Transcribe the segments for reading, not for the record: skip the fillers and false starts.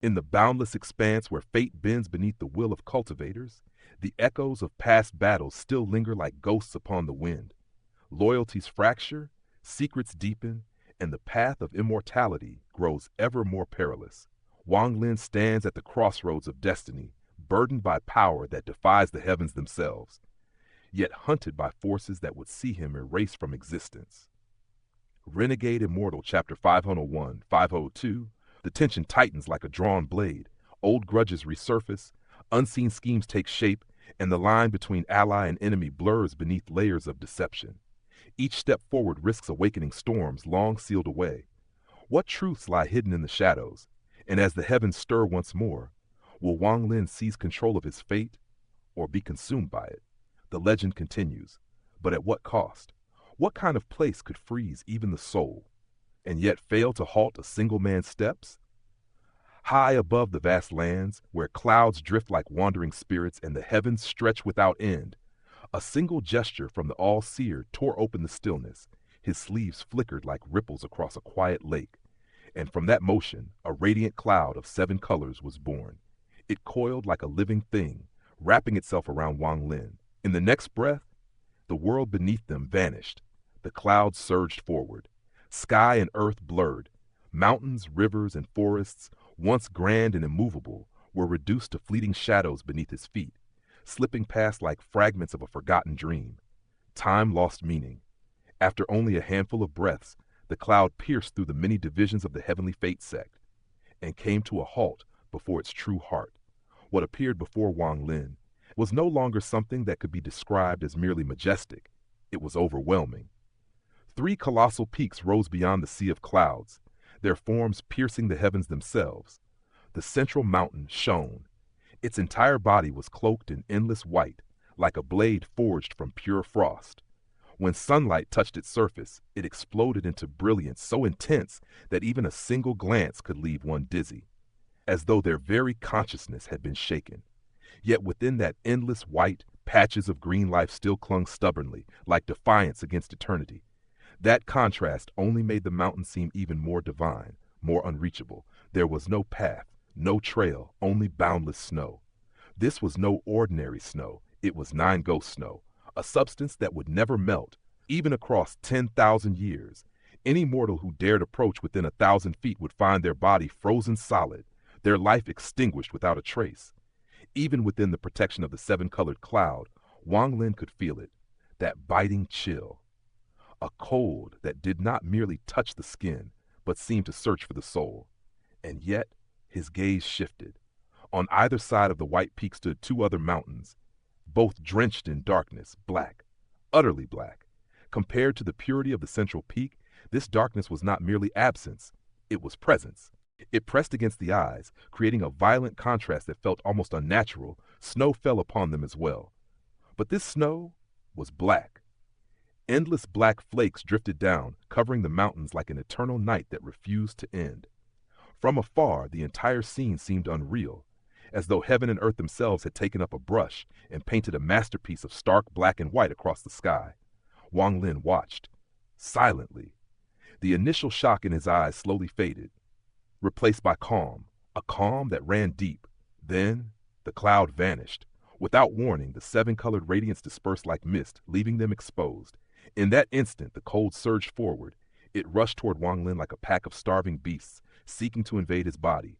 In the boundless expanse where fate bends beneath the will of cultivators, the echoes of past battles still linger like ghosts upon the wind. Loyalties fracture, secrets deepen, and the path of immortality grows ever more perilous. Wang Lin stands at the crossroads of destiny, burdened by power that defies the heavens themselves, yet hunted by forces that would see him erased from existence. Renegade Immortal Chapter 501, 502, the tension tightens like a drawn blade. Old grudges resurface, unseen schemes take shape, and the line between ally and enemy blurs beneath layers of deception. Each step forward risks awakening storms long sealed away. What truths lie hidden in the shadows? And as the heavens stir once more, will Wang Lin seize control of his fate or be consumed by it? The legend continues, but at what cost? What kind of place could freeze even the soul, and yet fail to halt a single man's steps? High above the vast lands, where clouds drift like wandering spirits and the heavens stretch without end, a single gesture from the all-seer tore open the stillness. His sleeves flickered like ripples across a quiet lake, and from that motion, a radiant cloud of 7 colors was born. It coiled like a living thing, wrapping itself around Wang Lin. In the next breath, the world beneath them vanished. The clouds surged forward. Sky and earth blurred. Mountains, rivers, and forests, once grand and immovable, were reduced to fleeting shadows beneath his feet, slipping past like fragments of a forgotten dream. Time lost meaning. After only a handful of breaths, the cloud pierced through the many divisions of the heavenly fate sect, and came to a halt before its true heart. What appeared before Wang Lin was no longer something that could be described as merely majestic. It was overwhelming. 3 colossal peaks rose beyond the sea of clouds, their forms piercing the heavens themselves. The central mountain shone. Its entire body was cloaked in endless white, like a blade forged from pure frost. When sunlight touched its surface, it exploded into brilliance so intense that even a single glance could leave one dizzy, as though their very consciousness had been shaken. Yet within that endless white, patches of green life still clung stubbornly, like defiance against eternity. That contrast only made the mountain seem even more divine, more unreachable. There was no path, no trail, only boundless snow. This was no ordinary snow. It was Nine Ghost snow, a substance that would never melt, even across 10,000 years. Any mortal who dared approach within 1,000 feet would find their body frozen solid, their life extinguished without a trace. Even within the protection of the 7-colored cloud, Wang Lin could feel it, that biting chill. A cold that did not merely touch the skin, but seemed to search for the soul. And yet, his gaze shifted. On either side of the white peak stood 2 other mountains, both drenched in darkness, black, utterly black. Compared to the purity of the central peak, this darkness was not merely absence, it was presence. It pressed against the eyes, creating a violent contrast that felt almost unnatural. Snow fell upon them as well. But this snow was black. Endless black flakes drifted down, covering the mountains like an eternal night that refused to end. From afar, the entire scene seemed unreal, as though heaven and earth themselves had taken up a brush and painted a masterpiece of stark black and white across the sky. Wang Lin watched, silently. The initial shock in his eyes slowly faded, replaced by calm, a calm that ran deep. Then, the cloud vanished. Without warning, the 7-colored radiance dispersed like mist, leaving them exposed. In that instant, the cold surged forward. It rushed toward Wang Lin like a pack of starving beasts, seeking to invade his body.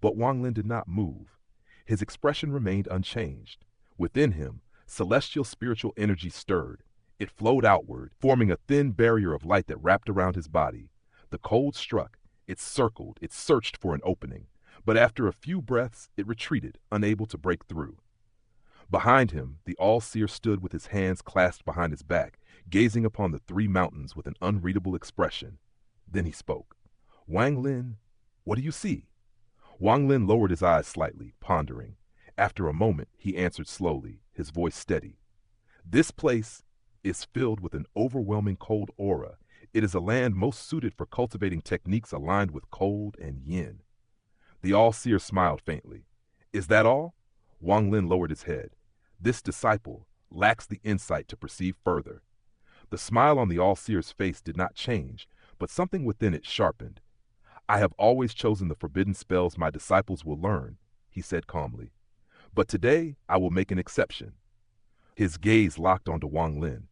But Wang Lin did not move. His expression remained unchanged. Within him, celestial spiritual energy stirred. It flowed outward, forming a thin barrier of light that wrapped around his body. The cold struck. It circled. It searched for an opening. But after a few breaths, it retreated, unable to break through. Behind him, the all-seer stood with his hands clasped behind his back, gazing upon the 3 mountains with an unreadable expression. Then he spoke. "Wang Lin, what do you see?" Wang Lin lowered his eyes slightly, pondering. After a moment, he answered slowly, his voice steady. "This place is filled with an overwhelming cold aura. It is a land most suited for cultivating techniques aligned with cold and yin." The all-seer smiled faintly. "Is that all?" Wang Lin lowered his head. This disciple lacks the insight to perceive further. The smile on the all-seer's face did not change, but something within it sharpened. I have always chosen the forbidden spells my disciples will learn, he said calmly. But today I will make an exception. His gaze locked onto Wang Lin.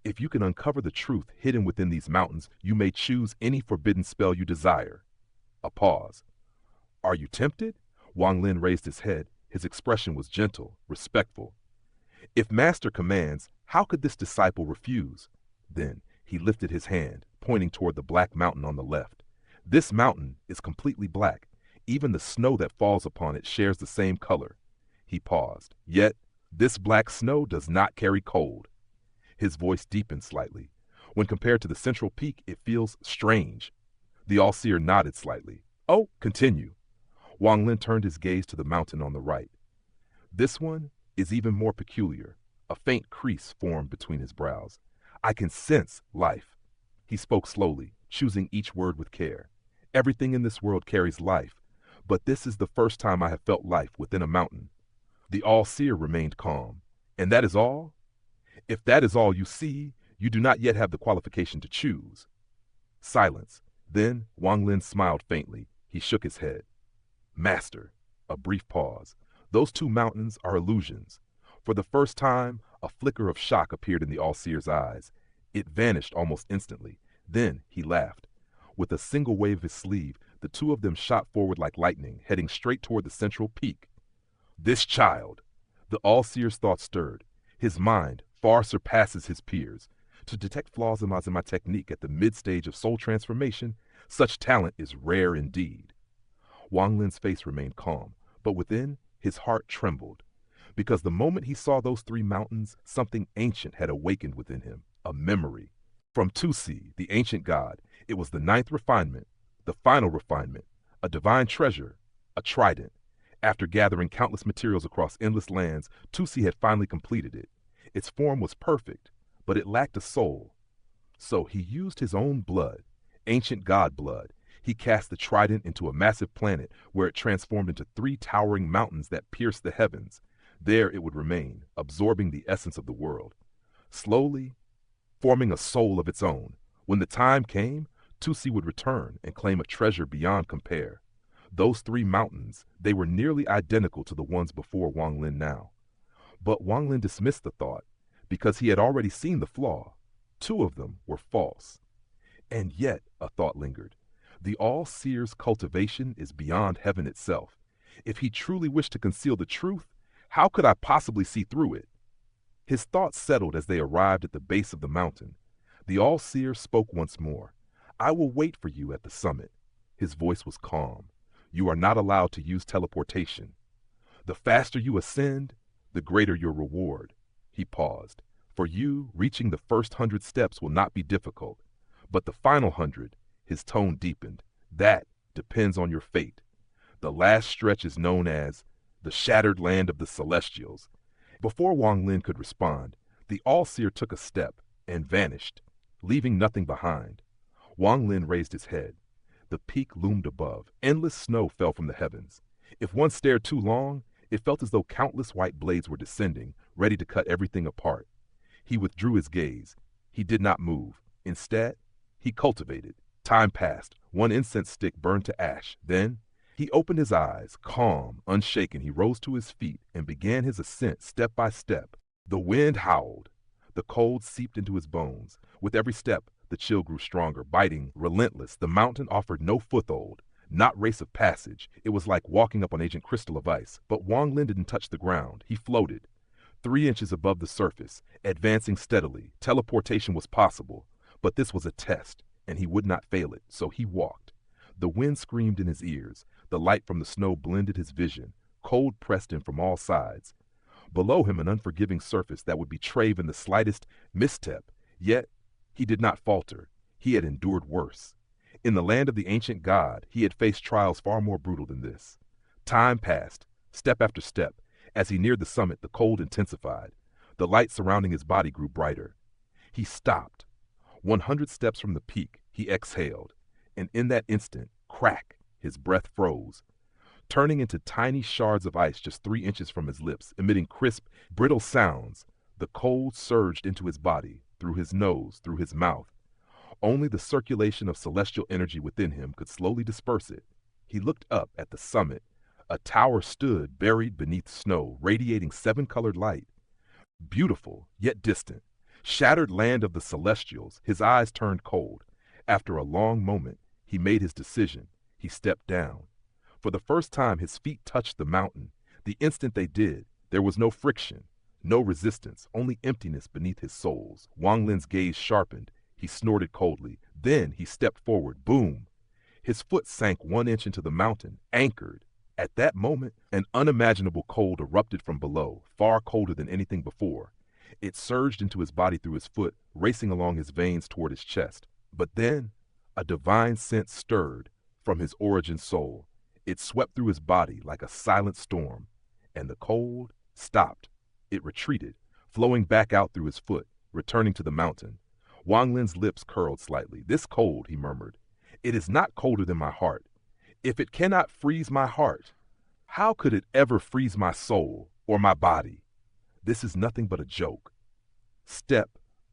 If you can uncover the truth hidden within these mountains, you may choose any forbidden spell you desire. A pause. Are you tempted? Wang Lin raised his head. His expression was gentle, respectful. If Master commands, how could this disciple refuse? Then he lifted his hand, pointing toward the black mountain on the left. This mountain is completely black. Even the snow that falls upon it shares the same color. He paused. Yet, this black snow does not carry cold. His voice deepened slightly. When compared to the central peak, it feels strange. The All-Seer nodded slightly. Oh, continue. Wang Lin turned his gaze to the mountain on the right. This one is even more peculiar. A faint crease formed between his brows. I can sense life. He spoke slowly, choosing each word with care. Everything in this world carries life, but this is the first time I have felt life within a mountain. The All-Seer remained calm. And that is all? If that is all you see, you do not yet have the qualification to choose. Silence. Then Wang Lin smiled faintly. He shook his head. Master. A brief pause. Those two mountains are illusions. For the first time, a flicker of shock appeared in the All-Seer's eyes. It vanished almost instantly. Then he laughed. With a single wave of his sleeve, the two of them shot forward like lightning, heading straight toward the central peak. This child. The All-Seer's thoughts stirred. His mind far surpasses his peers. To detect flaws in my technique at the mid-stage of soul transformation, such talent is rare indeed. Wang Lin's face remained calm, but within, his heart trembled. Because the moment he saw those three mountains, something ancient had awakened within him, a memory. From Tusi, the ancient god, it was the ninth refinement, the final refinement, a divine treasure, a trident. After gathering countless materials across endless lands, Tusi had finally completed it. Its form was perfect, but it lacked a soul. So he used his own blood, ancient god blood. He cast the trident into a massive planet where it transformed into three towering mountains that pierced the heavens. There it would remain, absorbing the essence of the world. Slowly, forming a soul of its own. When the time came, Tusi would return and claim a treasure beyond compare. Those three mountains, they were nearly identical to the ones before Wang Lin now. But Wang Lin dismissed the thought, because he had already seen the flaw. Two of them were false. And yet, a thought lingered. The All-Seer's cultivation is beyond heaven itself. If he truly wished to conceal the truth, how could I possibly see through it? His thoughts settled as they arrived at the base of the mountain. The All-Seer spoke once more. I will wait for you at the summit. His voice was calm. You are not allowed to use teleportation. The faster you ascend, the greater your reward. He paused. For you, reaching the first 100 steps will not be difficult. But the final 100, his tone deepened. That depends on your fate. The last stretch is known as the shattered land of the Celestials. Before Wang Lin could respond, the All-Seer took a step and vanished, leaving nothing behind. Wang Lin raised his head. The peak loomed above. Endless snow fell from the heavens. If one stared too long, it felt as though countless white blades were descending, ready to cut everything apart. He withdrew his gaze. He did not move. Instead, he cultivated. Time passed. One incense stick burned to ash. Then, he opened his eyes. Calm, unshaken, he rose to his feet and began his ascent step by step. The wind howled. The cold seeped into his bones. With every step, the chill grew stronger, biting, relentless. The mountain offered no foothold, not race of passage. It was like walking up on ancient crystal of ice. But Wang Lin didn't touch the ground. He floated. 3 inches above the surface, advancing steadily. Teleportation was possible, but this was a test, and he would not fail it, so he walked. The wind screamed in his ears. The light from the snow blended his vision. Cold pressed him from all sides. Below him, an unforgiving surface that would betray even the slightest misstep. Yet, he did not falter. He had endured worse. In the land of the ancient god, he had faced trials far more brutal than this. Time passed, step after step. As he neared the summit, the cold intensified. The light surrounding his body grew brighter. He stopped. 100 steps from the peak, he exhaled. And in that instant, crack, his breath froze, turning into tiny shards of ice just 3 inches from his lips, emitting crisp, brittle sounds. The cold surged into his body, through his nose, through his mouth. Only the circulation of celestial energy within him could slowly disperse it. He looked up at the summit. A tower stood buried beneath snow, radiating seven-colored light. Beautiful, yet distant. Shattered land of the celestials, his eyes turned cold. After a long moment, he made his decision. He stepped down. For the first time, his feet touched the mountain. The instant they did, there was no friction, no resistance, only emptiness beneath his soles. Wang Lin's gaze sharpened. He snorted coldly. Then he stepped forward. Boom! His foot sank 1 inch into the mountain, anchored. At that moment, an unimaginable cold erupted from below, far colder than anything before. It surged into his body through his foot, racing along his veins toward his chest. But then, a divine sense stirred from his origin soul. It swept through his body like a silent storm, and the cold stopped. It retreated, flowing back out through his foot, returning to the mountain. Wang Lin's lips curled slightly. This cold, he murmured, it is not colder than my heart. If it cannot freeze my heart, how could it ever freeze my soul or my body? This is nothing but a joke.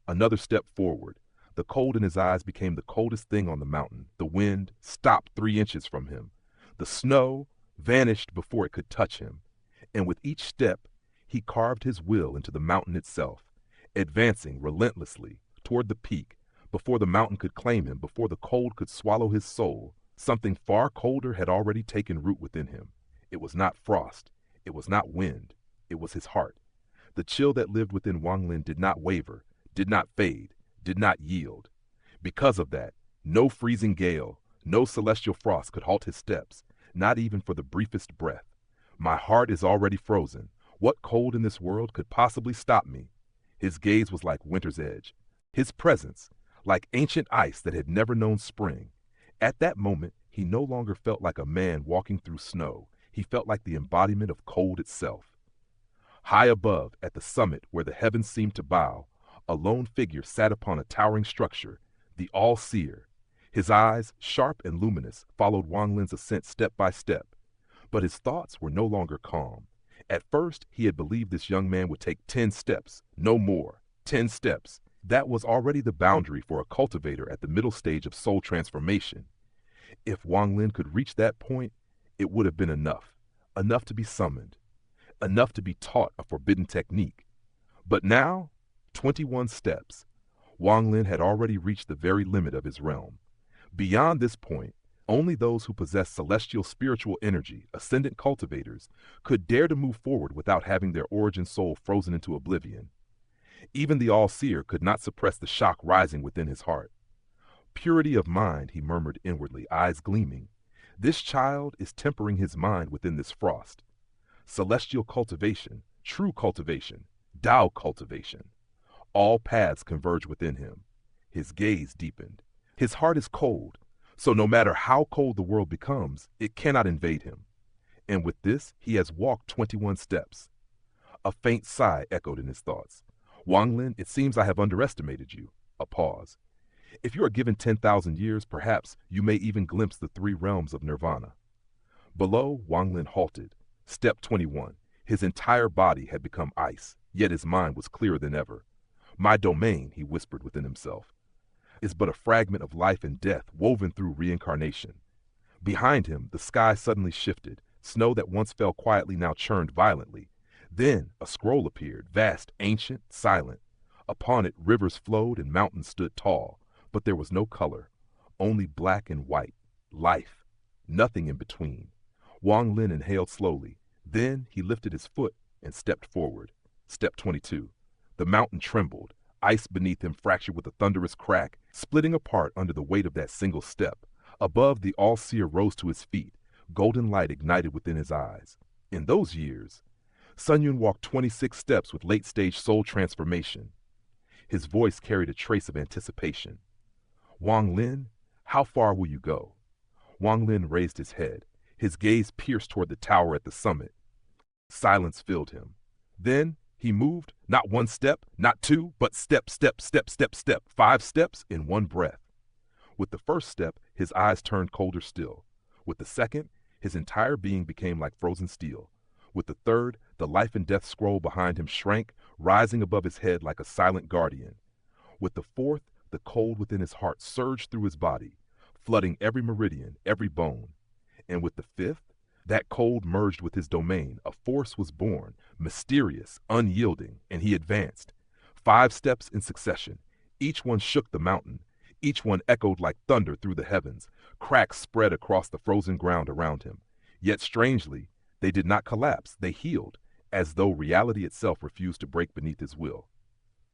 Another step forward. The cold in his eyes became the coldest thing on the mountain. The wind stopped 3 inches from him. The snow vanished before it could touch him. And with each step, he carved his will into the mountain itself, advancing relentlessly toward the peak. Before the mountain could claim him, before the cold could swallow his soul, something far colder had already taken root within him. It was not frost. It was not wind. It was his heart. The chill that lived within Wang Lin did not waver, did not fade, did not yield. Because of that, no freezing gale, no celestial frost could halt his steps, not even for the briefest breath. My heart is already frozen. What cold in this world could possibly stop me? His gaze was like winter's edge. His presence, like ancient ice that had never known spring. At that moment, he no longer felt like a man walking through snow. He felt like the embodiment of cold itself. High above, at the summit where the heavens seemed to bow, a lone figure sat upon a towering structure, the all-seer. His eyes, sharp and luminous, followed Wang Lin's ascent step by step. But his thoughts were no longer calm. At first, he had believed this young man would take 10 steps, no more. 10 steps. That was already the boundary for a cultivator at the middle stage of soul transformation. If Wang Lin could reach that point, it would have been enough. Enough to be summoned. Enough to be taught a forbidden technique. But now, 21 steps. Wang Lin had already reached the very limit of his realm. Beyond this point, only those who possess celestial spiritual energy, ascendant cultivators, could dare to move forward without having their origin soul frozen into oblivion. Even the all-seer could not suppress the shock rising within his heart. Purity of mind, he murmured inwardly, eyes gleaming. This child is tempering his mind within this frost. Celestial cultivation, true cultivation, Tao cultivation. All paths converge within him. His gaze deepened. His heart is cold, so no matter how cold the world becomes, it cannot invade him. And with this, he has walked 21 steps. A faint sigh echoed in his thoughts. Wang Lin, it seems I have underestimated you. A pause. If you are given 10,000 years, perhaps you may even glimpse the 3 realms of nirvana. Below, Wang Lin halted. Step 21. His entire body had become ice, yet his mind was clearer than ever. My domain, he whispered within himself, is but a fragment of life and death woven through reincarnation. Behind him, the sky suddenly shifted. Snow that once fell quietly now churned violently. Then a scroll appeared, vast, ancient, silent. Upon it, rivers flowed and mountains stood tall, but there was no color, only black and white, life, nothing in between. Wang Lin inhaled slowly. Then he lifted his foot and stepped forward. Step 22. The mountain trembled. Ice beneath him fractured with a thunderous crack, splitting apart under the weight of that single step. Above, the all-seer rose to his feet. Golden light ignited within his eyes. In those years, Sun Yun walked 26 steps with late-stage soul transformation. His voice carried a trace of anticipation. Wang Lin, how far will you go? Wang Lin raised his head. His gaze pierced toward the tower at the summit. Silence filled him. Then he moved, not 1 step, not 2, but step, step, step, step, step, 5 steps in one breath. With the first step, his eyes turned colder still. With the second, his entire being became like frozen steel. With the third, the life and death scroll behind him shrank, rising above his head like a silent guardian. With the fourth, the cold within his heart surged through his body, flooding every meridian, every bone. And with the fifth, that cold merged with his domain. A force was born, mysterious, unyielding, and he advanced. 5 steps in succession. Each one shook the mountain. Each one echoed like thunder through the heavens. Cracks spread across the frozen ground around him. Yet strangely, they did not collapse. They healed, as though reality itself refused to break beneath his will.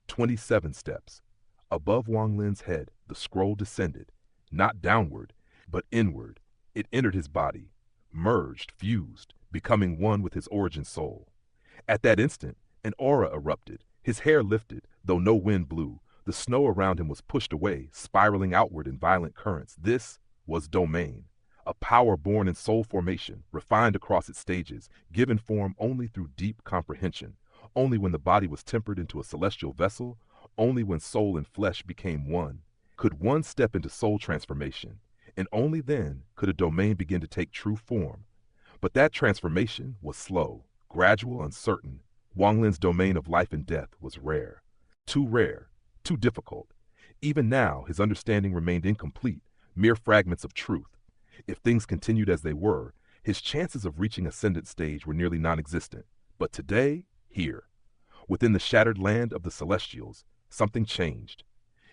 27 steps. Above Wang Lin's head, the scroll descended, not downward, but inward. It entered his body, merged, fused, becoming one with his origin soul. At that instant, an aura erupted. His hair lifted, though no wind blew. The snow around him was pushed away, spiraling outward in violent currents. This was domain, a power born in soul formation, refined across its stages, given form only through deep comprehension, only when the body was tempered into a celestial vessel, only when soul and flesh became one. Could one step into soul transformation, and only then could a domain begin to take true form. But that transformation was slow, gradual, uncertain. Wang Lin's domain of life and death was rare, too difficult. Even now, his understanding remained incomplete, mere fragments of truth. If things continued as they were, his chances of reaching ascendant stage were nearly non-existent. But today, here, within the shattered land of the Celestials, something changed.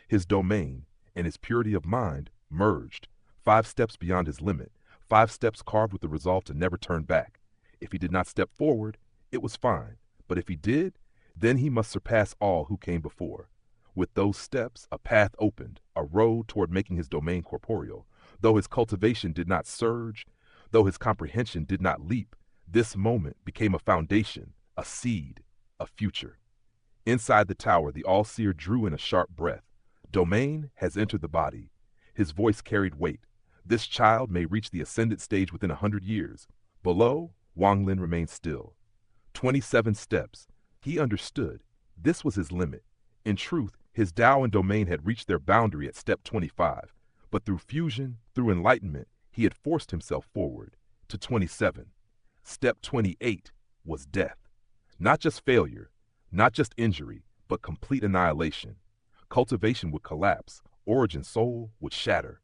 His domain and his purity of mind merged, 5 steps beyond his limit, 5 steps carved with the resolve to never turn back. If he did not step forward, it was fine. But if he did, then he must surpass all who came before. With those steps, a path opened, a road toward making his domain corporeal. Though his cultivation did not surge, though his comprehension did not leap, this moment became a foundation, a seed, a future. Inside the tower, the All-Seer drew in a sharp breath. Domain has entered the body. His voice carried weight. This child may reach the ascendant stage within 100 years. Below, Wang Lin remained still. 27 steps. He understood. This was his limit. In truth, his Tao and domain had reached their boundary at step 25. But through fusion, through enlightenment, he had forced himself forward to 27. Step 28 was death. Not just failure, not just injury, but complete annihilation. Cultivation would collapse, origin soul would shatter.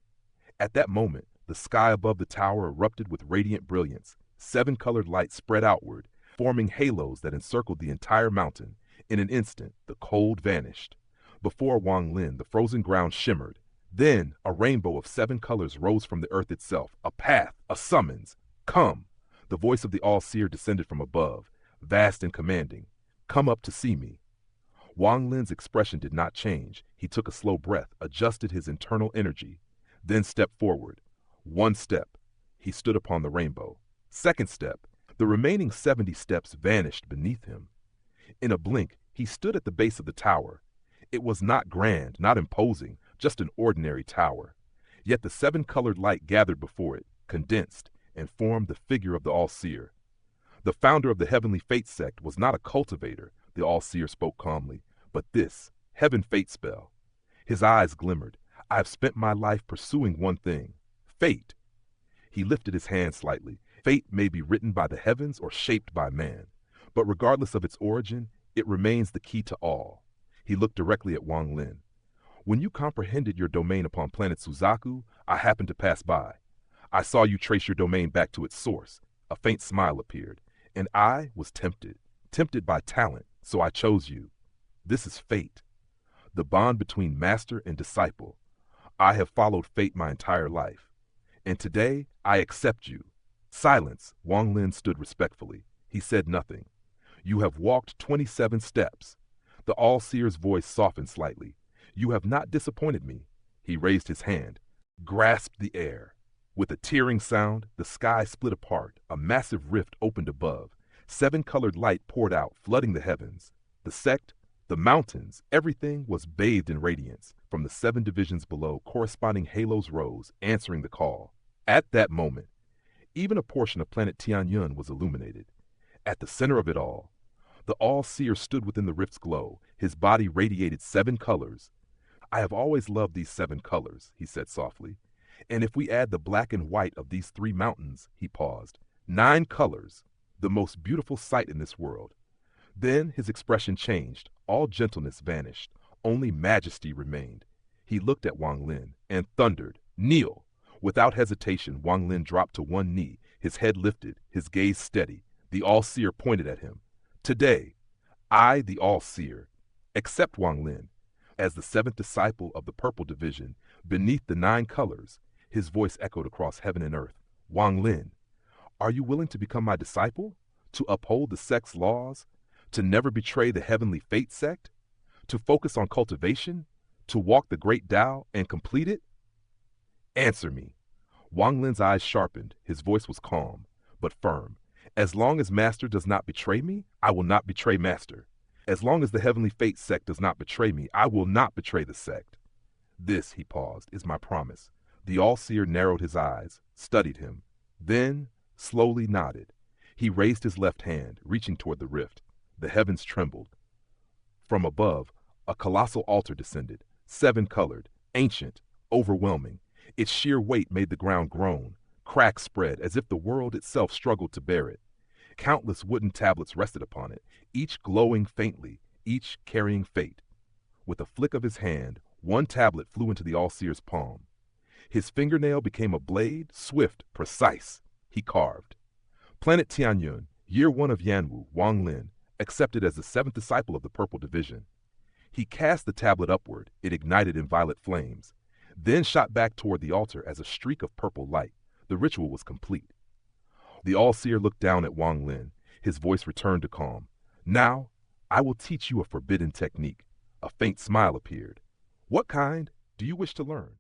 At that moment, the sky above the tower erupted with radiant brilliance. 7 colored lights spread outward, forming halos that encircled the entire mountain. In an instant, the cold vanished. Before Wang Lin, the frozen ground shimmered. Then, a rainbow of 7 colors rose from the earth itself, a path, a summons. Come! The voice of the All-Seer descended from above, vast and commanding. Come up to see me. Wang Lin's expression did not change. He took a slow breath, adjusted his internal energy, then stepped forward. 1 step. He stood upon the rainbow. 2nd step. The remaining 70 steps vanished beneath him. In a blink, he stood at the base of the tower. It was not grand, not imposing, just an ordinary tower. Yet the 7-colored light gathered before it, condensed, and formed the figure of the All-Seer. The founder of the Heavenly Fate sect was not a cultivator, the All-Seer spoke calmly, but this, Heaven Fate spell. His eyes glimmered. I have spent my life pursuing one thing, fate. He lifted his hand slightly. Fate may be written by the heavens or shaped by man, but regardless of its origin, it remains the key to all. He looked directly at Wang Lin. When you comprehended your domain upon planet Suzaku, I happened to pass by. I saw you trace your domain back to its source. A faint smile appeared, and I was tempted by talent, so I chose you. This is fate, the bond between master and disciple. I have followed fate my entire life, and today I accept you. Silence. Wang Lin stood respectfully. He said nothing. You have walked 27 steps. The All-Seer's voice softened slightly. You have not disappointed me. He raised his hand, grasped the air. With a tearing sound, the sky split apart. A massive rift opened above. 7-colored light poured out, flooding the heavens. The sect, the mountains, everything was bathed in radiance. From the 7 divisions below, corresponding halos rose, answering the call. At that moment, even a portion of planet Tianyun was illuminated. At the center of it all, the All-Seer stood within the rift's glow. His body radiated 7 colors. I have always loved these 7 colors, he said softly. And if we add the black and white of these 3 mountains, he paused. 9 colors, the most beautiful sight in this world. Then his expression changed. All gentleness vanished. Only majesty remained. He looked at Wang Lin and thundered, "Kneel!" Without hesitation, Wang Lin dropped to one knee, his head lifted, his gaze steady. The All-Seer pointed at him. "Today, I, the All-Seer, accept Wang Lin as the seventh disciple of the Purple Division beneath the 9 colors." His voice echoed across heaven and earth. "Wang Lin, are you willing to become my disciple? To uphold the sect's laws? To never betray the heavenly fate sect? To focus on cultivation? To walk the great Tao and complete it? Answer me." Wang Lin's eyes sharpened. His voice was calm, but firm. "As long as Master does not betray me, I will not betray Master. As long as the heavenly fate sect does not betray me, I will not betray the sect. This," he paused, "is my promise." The All-Seer narrowed his eyes, studied him, then slowly nodded. He raised his left hand, reaching toward the rift. The heavens trembled. From above, a colossal altar descended, 7-colored, ancient, overwhelming. Its sheer weight made the ground groan. Cracks spread as if the world itself struggled to bear it. Countless wooden tablets rested upon it, each glowing faintly, each carrying fate. With a flick of his hand, one tablet flew into the All-Seer's palm. His fingernail became a blade, swift, precise. He carved. Planet Tianyun, year 1 of Yanwu, Wang Lin, accepted as the 7th disciple of the Purple Division. He cast the tablet upward. It ignited in violet flames, then shot back toward the altar as a streak of purple light. The ritual was complete. The All-Seer looked down at Wang Lin. His voice returned to calm. "Now, I will teach you a forbidden technique." A faint smile appeared. "What kind do you wish to learn?"